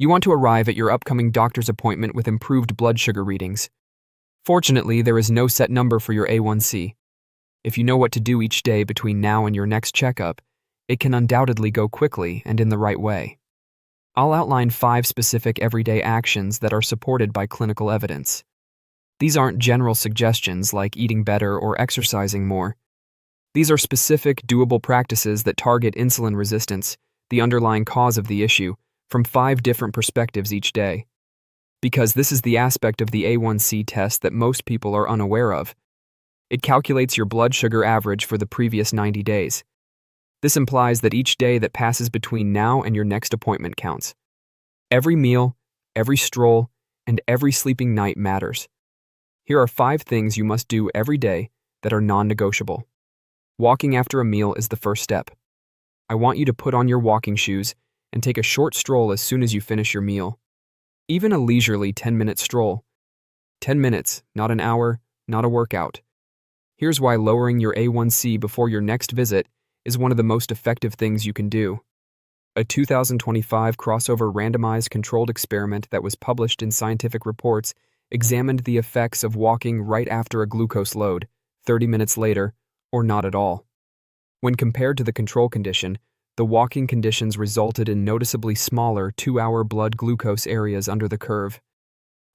You want to arrive at your upcoming doctor's appointment with improved blood sugar readings. Fortunately, there is no set number for your A1c. If you know what to do each day between now and your next checkup, it can undoubtedly go quickly and in the right way. I'll outline 5 specific everyday actions that are supported by clinical evidence. These aren't general suggestions like eating better or exercising more. These are specific, doable practices that target insulin resistance, the underlying cause of the issue, from 5 different perspectives each day. Because this is the aspect of the A1c test that most people are unaware of. It calculates your blood sugar average for the previous 90 days. This implies that each day that passes between now and your next appointment counts. Every meal, every stroll, and every sleeping night matters. Here are 5 things you must do every day that are non-negotiable. Walking after a meal is the first step. I want you to put on your walking shoes and take a short stroll as soon as you finish your meal. Even a leisurely 10-minute stroll. 10 minutes, not an hour, not a workout. Here's why lowering your A1c before your next visit is one of the most effective things you can do. A 2025 crossover randomized controlled experiment that was published in Scientific Reports examined the effects of walking right after a glucose load, 30 minutes later, or not at all. When compared to the control condition, the walking conditions resulted in noticeably smaller 2-hour blood glucose areas under the curve.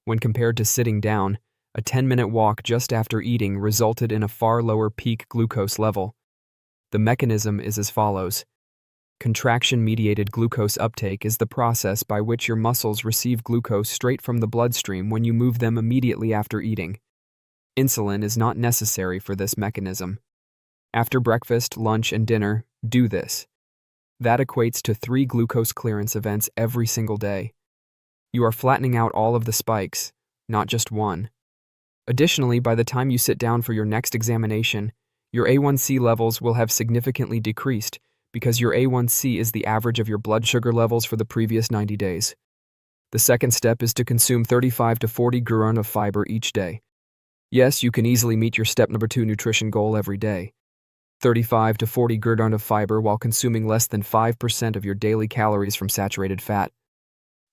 When compared to sitting down, a 10-minute walk just after eating resulted in a far lower peak glucose level. The mechanism is as follows. Contraction-mediated glucose uptake is the process by which your muscles receive glucose straight from the bloodstream when you move them immediately after eating. Insulin is not necessary for this mechanism. After breakfast, lunch, and dinner, do this. That equates to 3 glucose clearance events every single day. You are flattening out all of the spikes, not just one. Additionally, by the time you sit down for your next examination, your A1c levels will have significantly decreased because your A1c is the average of your blood sugar levels for the previous 90 days. The second step is to consume 35 to 40 grams of fiber each day. Yes, you can easily meet your step number 2 nutrition goal every day. 35 to 40 grams of fiber while consuming less than 5% of your daily calories from saturated fat.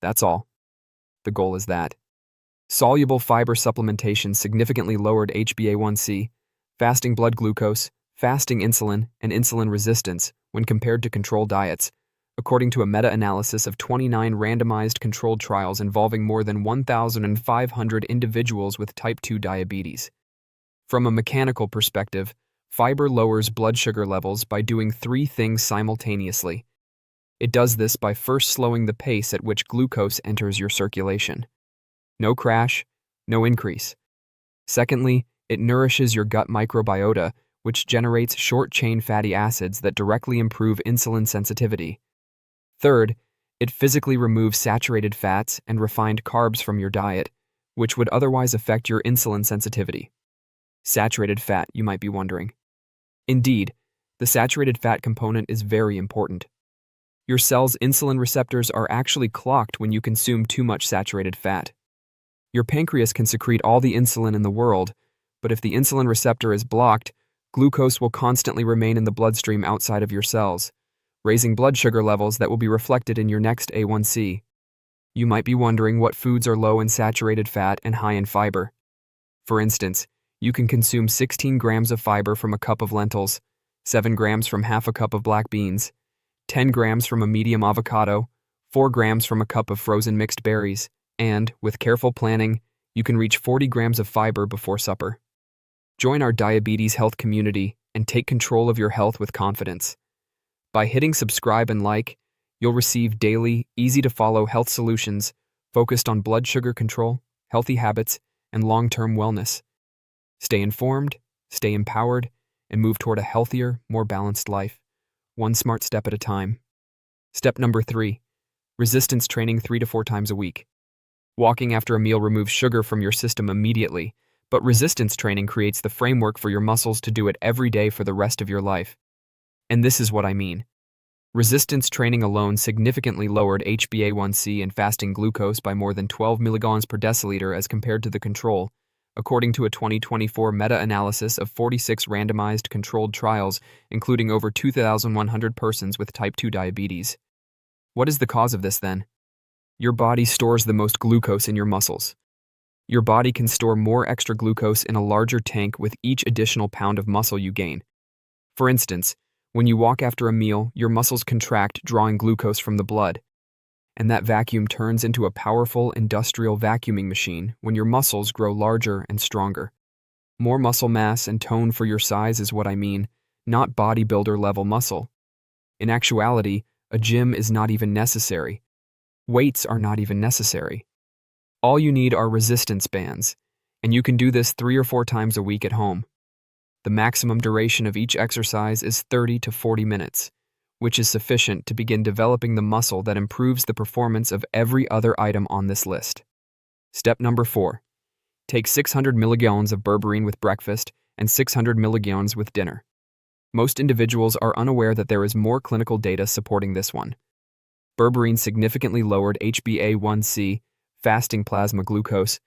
That's all. The goal is that. Soluble fiber supplementation significantly lowered HbA1c, fasting blood glucose, fasting insulin, and insulin resistance when compared to controlled diets, according to a meta-analysis of 29 randomized controlled trials involving more than 1,500 individuals with type 2 diabetes. From a mechanical perspective, fiber lowers blood sugar levels by doing 3 things simultaneously. It does this by first slowing the pace at which glucose enters your circulation. No crash, no increase. Secondly, it nourishes your gut microbiota, which generates short-chain fatty acids that directly improve insulin sensitivity. Third, it physically removes saturated fats and refined carbs from your diet, which would otherwise affect your insulin sensitivity. Saturated fat, you might be wondering. Indeed, the saturated fat component is very important. Your cell's insulin receptors are actually clocked when you consume too much saturated fat. Your pancreas can secrete all the insulin in the world, but if the insulin receptor is blocked, glucose will constantly remain in the bloodstream outside of your cells, raising blood sugar levels that will be reflected in your next A1c. You might be wondering what foods are low in saturated fat and high in fiber. For instance, you can consume 16 grams of fiber from a cup of lentils, 7 grams from half a cup of black beans, 10 grams from a medium avocado, 4 grams from a cup of frozen mixed berries, and, with careful planning, you can reach 40 grams of fiber before supper. Join our diabetes health community and take control of your health with confidence. By hitting subscribe and like, you'll receive daily, easy-to-follow health solutions focused on blood sugar control, healthy habits, and long-term wellness. Stay informed, stay empowered, and move toward a healthier, more balanced life, one smart step at a time. Step number 3. Resistance training 3 to 4 times a week. Walking after a meal removes sugar from your system immediately, but resistance training creates the framework for your muscles to do it every day for the rest of your life. And this is what I mean. Resistance training alone significantly lowered HbA1c and fasting glucose by more than 12 milligrams per deciliter as compared to the control, according to a 2024 meta-analysis of 46 randomized controlled trials, including over 2,100 persons with type 2 diabetes. What is the cause of this then? Your body stores the most glucose in your muscles. Your body can store more extra glucose in a larger tank with each additional pound of muscle you gain. For instance, when you walk after a meal, your muscles contract, drawing glucose from the blood. And that vacuum turns into a powerful industrial vacuuming machine when your muscles grow larger and stronger. More muscle mass and tone for your size is what I mean, not bodybuilder-level muscle. In actuality, a gym is not even necessary. Weights are not even necessary. All you need are resistance bands, and you can do this 3 or 4 times a week at home. The maximum duration of each exercise is 30 to 40 minutes, which is sufficient to begin developing the muscle that improves the performance of every other item on this list. Step number 4. Take 600 milligrams of berberine with breakfast and 600 milligrams with dinner. Most individuals are unaware that there is more clinical data supporting this one. Berberine significantly lowered HbA1c, fasting plasma glucose,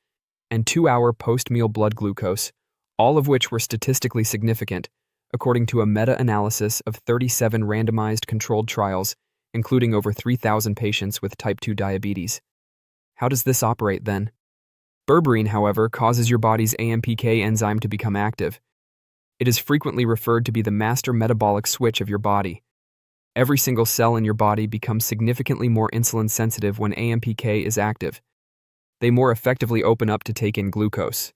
and 2-hour post-meal blood glucose, all of which were statistically significant, according to a meta-analysis of 37 randomized controlled trials, including over 3,000 patients with type 2 diabetes. How does this operate then? Berberine, however, causes your body's AMPK enzyme to become active. It is frequently referred to be the master metabolic switch of your body. Every single cell in your body becomes significantly more insulin sensitive when AMPK is active. They more effectively open up to take in glucose.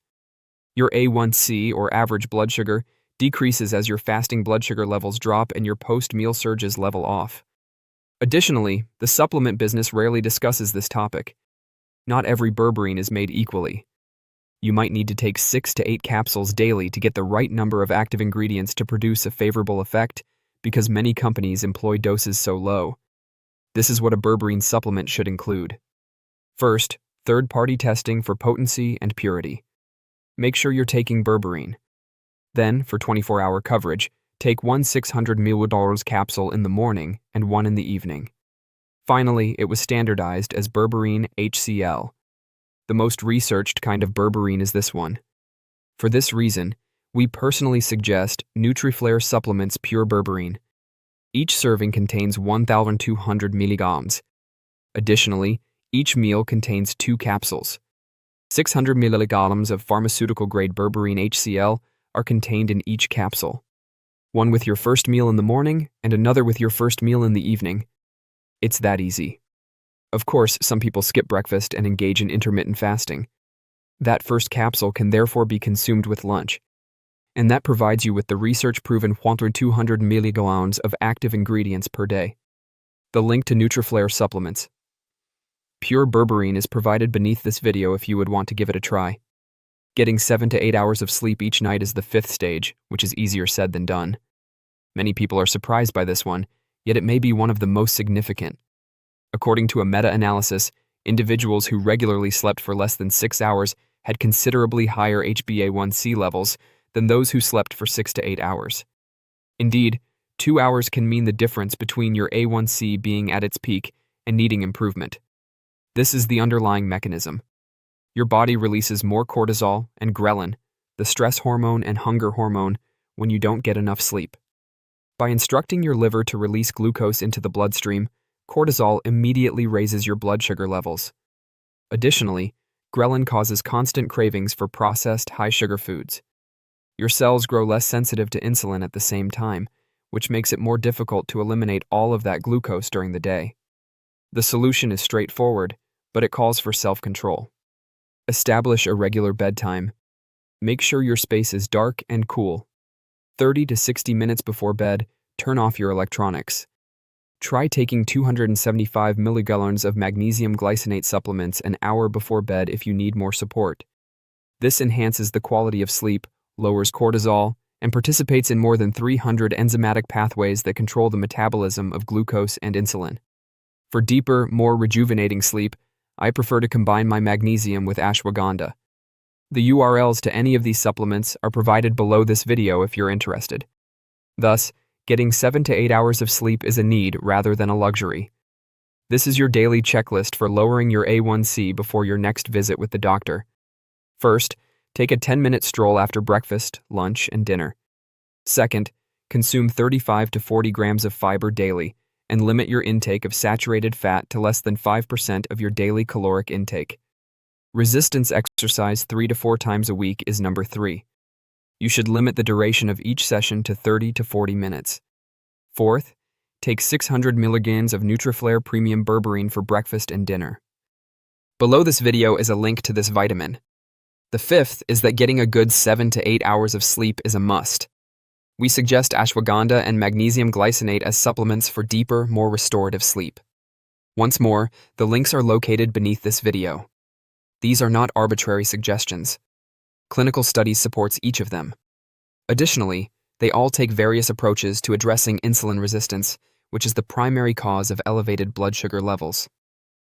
Your A1c, or average blood sugar, decreases as your fasting blood sugar levels drop and your post-meal surges level off. Additionally, the supplement business rarely discusses this topic. Not every berberine is made equally. You might need to take 6 to 8 capsules daily to get the right number of active ingredients to produce a favorable effect, because many companies employ doses so low. This is what a berberine supplement should include. First, third-party testing for potency and purity. Make sure you're taking berberine. Then, for 24-hour coverage, take one 600 ml capsule in the morning and one in the evening. Finally, it was standardized as berberine HCl. The most researched kind of berberine is this one. For this reason, we personally suggest NutriFlare Supplements Pure Berberine. Each serving contains 1,200 milligrams. Additionally, each meal contains 2 capsules. 600 milligrams of pharmaceutical-grade berberine HCl are contained in each capsule. One with your first meal in the morning and another with your first meal in the evening. It's that easy. Of course, some people skip breakfast and engage in intermittent fasting. That first capsule can therefore be consumed with lunch. And that provides you with the research-proven 1,200 milligrams of active ingredients per day. The link to NutriFlare Supplements Pure Berberine is provided beneath this video if you would want to give it a try. Getting 7 to 8 hours of sleep each night is the 5th stage, which is easier said than done. Many people are surprised by this one, yet it may be one of the most significant. According to a meta-analysis, individuals who regularly slept for less than 6 hours had considerably higher HbA1c levels than those who slept for 6 to 8 hours. Indeed, 2 hours can mean the difference between your A1c being at its peak and needing improvement. This is the underlying mechanism. Your body releases more cortisol and ghrelin, the stress hormone and hunger hormone, when you don't get enough sleep. By instructing your liver to release glucose into the bloodstream, cortisol immediately raises your blood sugar levels. Additionally, ghrelin causes constant cravings for processed, high-sugar foods. Your cells grow less sensitive to insulin at the same time, which makes it more difficult to eliminate all of that glucose during the day. The solution is straightforward, but it calls for self-control. Establish a regular bedtime. Make sure your space is dark and cool. 30 to 60 minutes before bed, turn off your electronics. Try taking 275 milligrams of magnesium glycinate supplements an hour before bed if you need more support. This enhances the quality of sleep, lowers cortisol, and participates in more than 300 enzymatic pathways that control the metabolism of glucose and insulin. For deeper, more rejuvenating sleep, I prefer to combine my magnesium with ashwagandha. The URLs to any of these supplements are provided below this video if you're interested. Thus, getting 7 to 8 hours of sleep is a need rather than a luxury. This is your daily checklist for lowering your A1c before your next visit with the doctor. First, take a 10-minute stroll after breakfast, lunch, and dinner. Second, consume 35 to 40 grams of fiber daily, and limit your intake of saturated fat to less than 5% of your daily caloric intake. Resistance exercise 3 to 4 times a week is number 3. You should limit the duration of each session to 30 to 40 minutes. Fourth, take 600 milligrams of Nutriflare Premium Berberine for breakfast and dinner. Below this video is a link to this vitamin. The fifth is that getting a good 7 to 8 hours of sleep is a must. We suggest ashwagandha and magnesium glycinate as supplements for deeper, more restorative sleep. Once more, the links are located beneath this video. These are not arbitrary suggestions. Clinical studies supports each of them. Additionally, they all take various approaches to addressing insulin resistance, which is the primary cause of elevated blood sugar levels.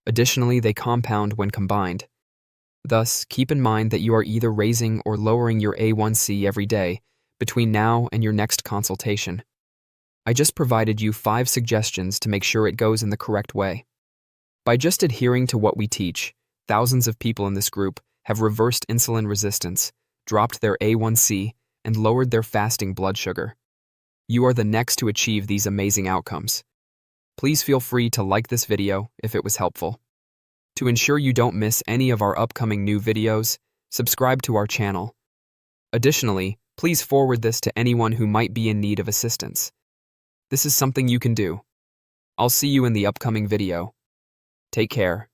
Additionally, they compound when combined. Thus, keep in mind that you are either raising or lowering your A1c every day between now and your next consultation. I just provided you 5 suggestions to make sure it goes in the correct way. By just adhering to what we teach, thousands of people in this group have reversed insulin resistance, dropped their A1c, and lowered their fasting blood sugar. You are the next to achieve these amazing outcomes. Please feel free to like this video if it was helpful. To ensure you don't miss any of our upcoming new videos, subscribe to our channel. Additionally, please forward this to anyone who might be in need of assistance. This is something you can do. I'll see you in the upcoming video. Take care.